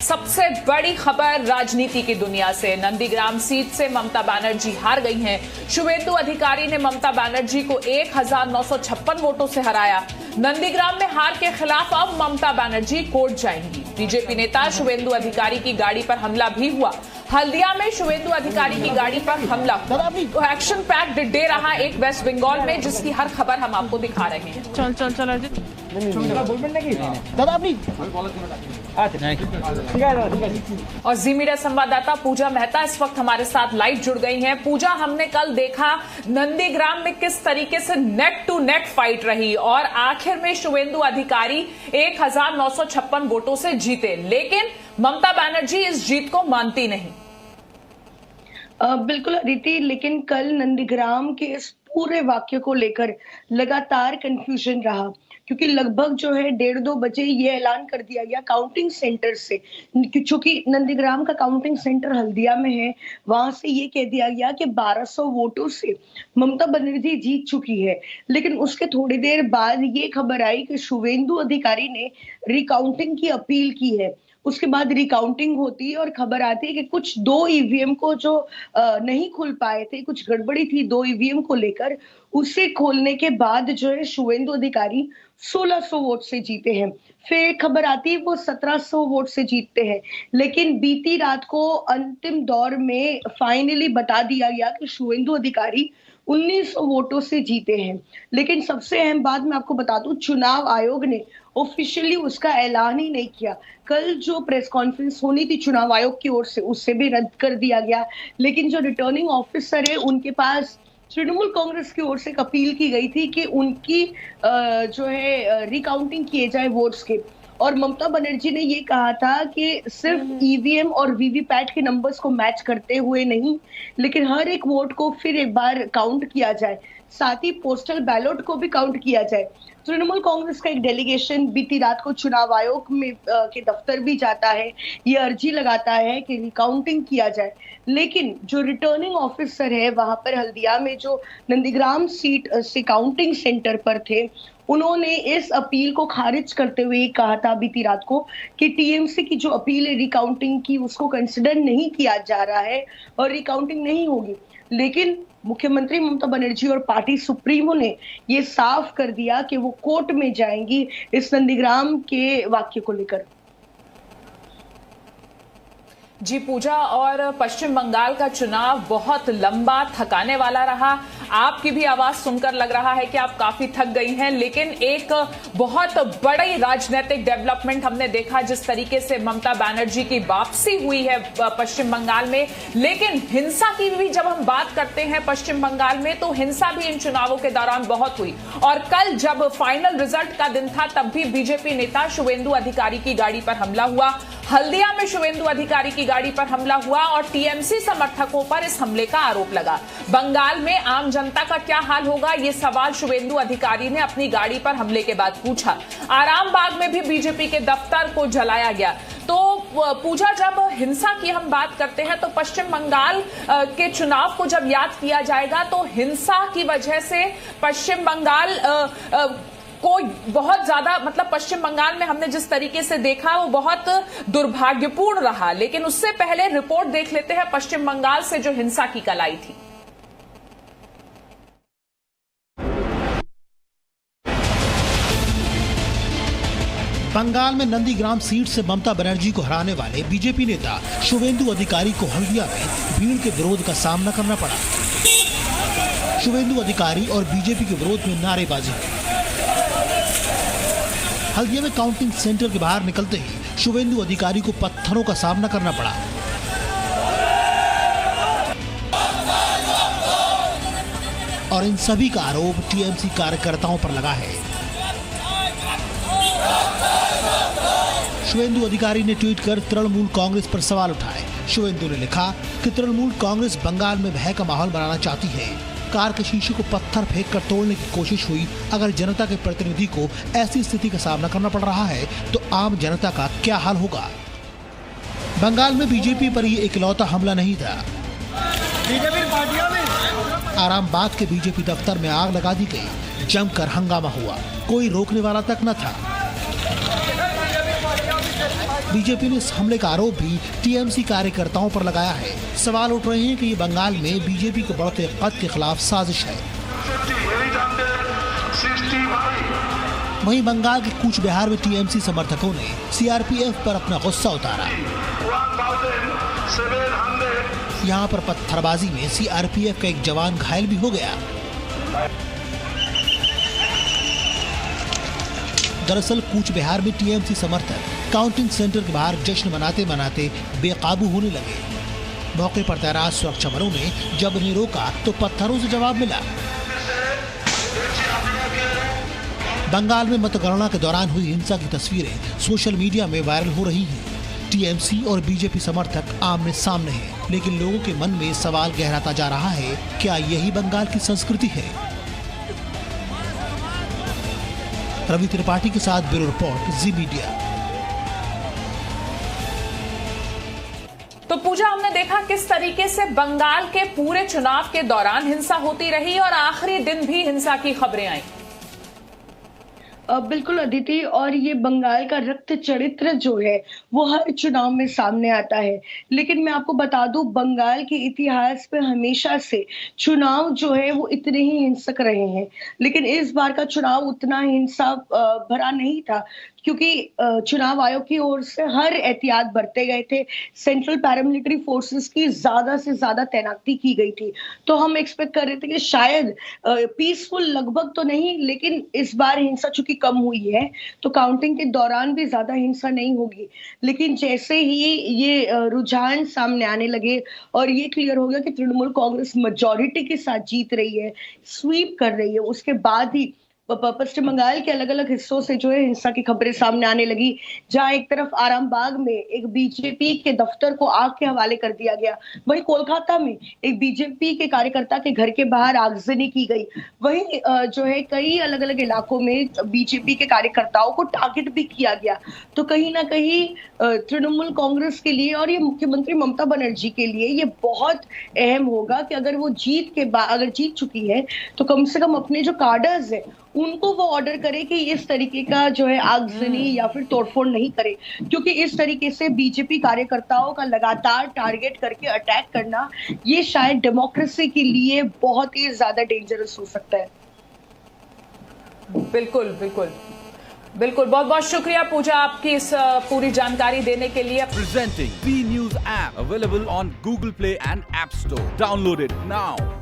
सबसे बड़ी खबर राजनीति की दुनिया से। नंदीग्राम सीट से ममता बनर्जी हार गई हैं। शुवेंदु अधिकारी ने ममता बनर्जी को 1956 वोटों से हराया। नंदीग्राम में हार के खिलाफ अब ममता बनर्जी कोर्ट जाएंगी। बीजेपी नेता शुवेंदु अधिकारी की गाड़ी पर हमला भी हुआ। हल्दिया में शुवेंदु अधिकारी की गाड़ी पर हमला हुआ। तो एक्शन पैक्ड डे रहा एक वेस्ट बंगाल में, जिसकी हर खबर हम आपको दिखा रहे हैं। चल अजित और जी मीडिया संवाददाता पूजा मेहता इस वक्त हमारे साथ लाइव जुड़ गई हैं। पूजा, हमने कल देखा नंदीग्राम में किस तरीके से नेक टू नेक फाइट रही और आखिर में शुवेंदु अधिकारी 1956 वोटों से जीते, लेकिन ममता बनर्जी इस जीत को मानती नहीं। बिल्कुल अदिति, लेकिन कल नंदीग्राम के इस पूरे वाक्य को लेकर लगातार कंफ्यूजन रहा, क्योंकि लगभग जो है 1:30-2 बजे ये ऐलान कर दिया गया काउंटिंग सेंटर से, क्योंकि नंदीग्राम का काउंटिंग सेंटर हल्दिया में है, वहां से ये कह दिया गया कि 1200 वोटों से ममता बनर्जी जीत चुकी है। लेकिन उसके थोड़ी देर बाद ये खबर आई कि शुवेंदु अधिकारी ने रिकाउंटिंग की अपील की है। उसके बाद रिकाउंटिंग होती है और खबर आती है कि कुछ 2 ईवीएम को जो नहीं खुल पाए थे, कुछ गड़बड़ी थी 2 ईवीएम को लेकर, उसे खोलने के बाद जो है शुवेंदु अधिकारी 1600 वोट से जीते हैं। फिर एक खबर आती है वो 1700 वोट से जीतते हैं। लेकिन बीती रात को अंतिम दौर में फाइनली बता दिया गया कि शुवेंदु अधिकारी 1900 वोटों से जीते हैं। लेकिन सबसे अहम बात मैं आपको बता दूं, चुनाव आयोग ने ऑफिशियली उसका ऐलान ही नहीं किया। कल जो प्रेस कॉन्फ्रेंस होनी थी चुनाव आयोग की ओर से, उससे भी रद्द कर दिया गया। लेकिन जो रिटर्निंग ऑफिसर है उनके पास तृणमूल कांग्रेस की ओर से एक अपील की गई थी कि उनकी जो है रिकाउंटिंग किए जाए वोट्स के, और ममता बनर्जी ने ये कहा था कि सिर्फ ईवीएम और वीवीपैट के नंबर्स को मैच करते हुए नहीं, लेकिन हर एक वोट को फिर एक बार काउंट किया जाए, साथ ही पोस्टल बैलेट को भी काउंट किया जाए। तृणमूल कांग्रेस का एक डेलीगेशन बीती रात को चुनाव आयोग में के दफ्तर भी जाता है, ये अर्जी लगाता है कि रिकाउंटिंग किया जाए। लेकिन जो रिटर्निंग ऑफिसर है वहां पर हल्दिया में, जो नंदीग्राम सीट से काउंटिंग सेंटर पर थे, उन्होंने इस अपील को खारिज करते हुए कहा था बीती रात को कि टीएमसी की जो अपील है रिकाउंटिंग की, उसको कंसिडर नहीं किया जा रहा है और रिकाउंटिंग नहीं होगी। लेकिन मुख्यमंत्री ममता बनर्जी और पार्टी सुप्रीमो ने ये साफ कर दिया कि वो कोर्ट में जाएंगी इस नंदीग्राम के वाक्य को लेकर। जी पूजा, और पश्चिम बंगाल का चुनाव बहुत लंबा थकाने वाला रहा। आपकी भी आवाज सुनकर लग रहा है कि आप काफी थक गई हैं, लेकिन एक बहुत बड़ी राजनीतिक डेवलपमेंट हमने देखा, जिस तरीके से ममता बनर्जी की वापसी हुई है पश्चिम बंगाल में। लेकिन हिंसा की भी जब हम बात करते हैं पश्चिम बंगाल में, तो हिंसा भी इन चुनावों के दौरान बहुत हुई। और कल जब फाइनल रिजल्ट का दिन था, तब भी बीजेपी नेता शुवेंदु अधिकारी की गाड़ी पर हमला हुआ। हल्दिया में शुवेंदु अधिकारी की गाड़ी पर हमला हुआ और टीएमसी समर्थकों पर इस हमले का आरोप लगा। बंगाल में आम जनता का क्या हाल होगा, ये सवाल शुवेंदु अधिकारी ने अपनी गाड़ी पर हमले के बाद पूछा। आराम बाग में भी बीजेपी के दफ्तर को जलाया गया। तो पूजा, जब हिंसा की हम बात करते हैं तो पश्चिम बंगाल के चुनाव को जब याद किया जाएगा, तो हिंसा की वजह से पश्चिम बंगाल को बहुत ज्यादा, मतलब पश्चिम बंगाल में हमने जिस तरीके से देखा वो बहुत दुर्भाग्यपूर्ण रहा। लेकिन उससे पहले रिपोर्ट देख लेते हैं पश्चिम बंगाल से जो हिंसा की कल आई थी। बंगाल में नंदीग्राम सीट से ममता बनर्जी को हराने वाले बीजेपी नेता शुवेंदु अधिकारी को हल्दिया में भीड़ के विरोध का सामना करना पड़ा। शुवेंदु अधिकारी और बीजेपी के विरोध में नारेबाजी। हल्दिया में काउंटिंग सेंटर के बाहर निकलते ही शुवेंदु अधिकारी को पत्थरों का सामना करना पड़ा। और इन सभी का आरोप टीएमसी कार्यकर्ताओं पर लगा है। शुवेंदु अधिकारी ने ट्वीट कर तृणमूल कांग्रेस पर सवाल उठाए। शुवेंदु ने लिखा कि तृणमूल कांग्रेस बंगाल में भय का माहौल बनाना चाहती है। कार के शीशे को पत्थर फेंककर तोड़ने की कोशिश हुई। अगर जनता के प्रतिनिधि को ऐसी स्थिति का सामना करना पड़ रहा है तो आम जनता का क्या हाल होगा। बंगाल में बीजेपी पर ये इकलौता हमला नहीं था। आराम बाग के बीजेपी दफ्तर में आग लगा दी गई। जमकर हंगामा हुआ, कोई रोकने वाला तक न था। बीजेपी ने इस हमले का आरोप भी टीएमसी कार्यकर्ताओं पर लगाया है। सवाल उठ रहे हैं कि ये बंगाल में बीजेपी के बढ़ते कद के खिलाफ साजिश है। वहीं बंगाल के कूच बिहार में टीएमसी समर्थकों ने सीआरपीएफ पर अपना गुस्सा उतारा। यहां पर पत्थरबाजी में सीआरपीएफ का एक जवान घायल भी हो गया। दरअसल कूच बिहार में टीएमसी समर्थक काउंटिंग सेंटर के बाहर जश्न मनाते मनाते बेकाबू होने लगे। मौके पर तैनात सुरक्षा बलों ने जब उन्हें रोका तो पत्थरों से जवाब मिला। बंगाल में मतगणना के दौरान हुई हिंसा की तस्वीरें सोशल मीडिया में वायरल हो रही हैं। टीएमसी और बीजेपी समर्थक आमने सामने हैं, लेकिन लोगों के मन में सवाल गहराता जा रहा है, क्या यही बंगाल की संस्कृति है? रवि त्रिपाठी के साथ ब्यूरो रिपोर्ट, जी मीडिया। तो पूजा, हमने देखा किस तरीके से बंगाल के पूरे चुनाव के दौरान हिंसा होती रही और आखिरी दिन भी हिंसा की खबरें आई। बिल्कुल अदिति, और ये बंगाल का रक्त चरित्र जो है वो हर चुनाव में सामने आता है। लेकिन मैं आपको बता दूं, बंगाल के इतिहास में हमेशा से चुनाव जो है वो इतने ही हिंसक रहे हैं, लेकिन इस बार का चुनाव उतना हिंसा भरा नहीं था, क्योंकि चुनाव आयोग की ओर से हर एहतियात बरते गए थे। सेंट्रल पैरामिलिट्री फोर्सेस की ज्यादा से ज्यादा तैनाती की गई थी। तो हम एक्सपेक्ट कर रहे थे कि शायद पीसफुल लगभग तो नहीं, लेकिन इस बार हिंसा चूंकि कम हुई है तो काउंटिंग के दौरान भी ज्यादा हिंसा नहीं होगी। लेकिन जैसे ही ये रुझान सामने आने लगे और ये क्लियर हो गया कि तृणमूल कांग्रेस मेजॉरिटी के साथ जीत रही है, स्वीप कर रही है, उसके बाद ही पश्चिम बंगाल के अलग अलग हिस्सों से जो है हिंसा की खबरें सामने आने लगी। जहां एक तरफ आरामबाग में एक बीजेपी के दफ्तर को आग के हवाले कर दिया गया, वहीं कोलकाता में एक बीजेपी के कार्यकर्ता के घर के बाहर आगजनी की गई। वहीं जो है कई अलग अलग इलाकों में बीजेपी के कार्यकर्ताओं को टारगेट भी किया गया। तो कहीं ना कहीं तृणमूल कांग्रेस के लिए और ये मुख्यमंत्री ममता बनर्जी के लिए ये बहुत अहम होगा कि अगर वो अगर जीत चुकी है तो कम से कम अपने जो कार्डर्स है उनको वो ऑर्डर करे कि इस तरीके का जो है आगजनी या फिर तोड़फोड़ नहीं करे, क्योंकि इस तरीके से बीजेपी कार्यकर्ताओं का लगातार टारगेट करके अटैक करना ये शायद डेमोक्रेसी के लिए बहुत ही ज्यादा डेंजरस हो सकता है। बिल्कुल बिल्कुल बिल्कुल, बहुत बहुत शुक्रिया पूजा आपकी इस पूरी जानकारी देने के लिए। Presenting B News app available on Google Play and App Store. Download it now.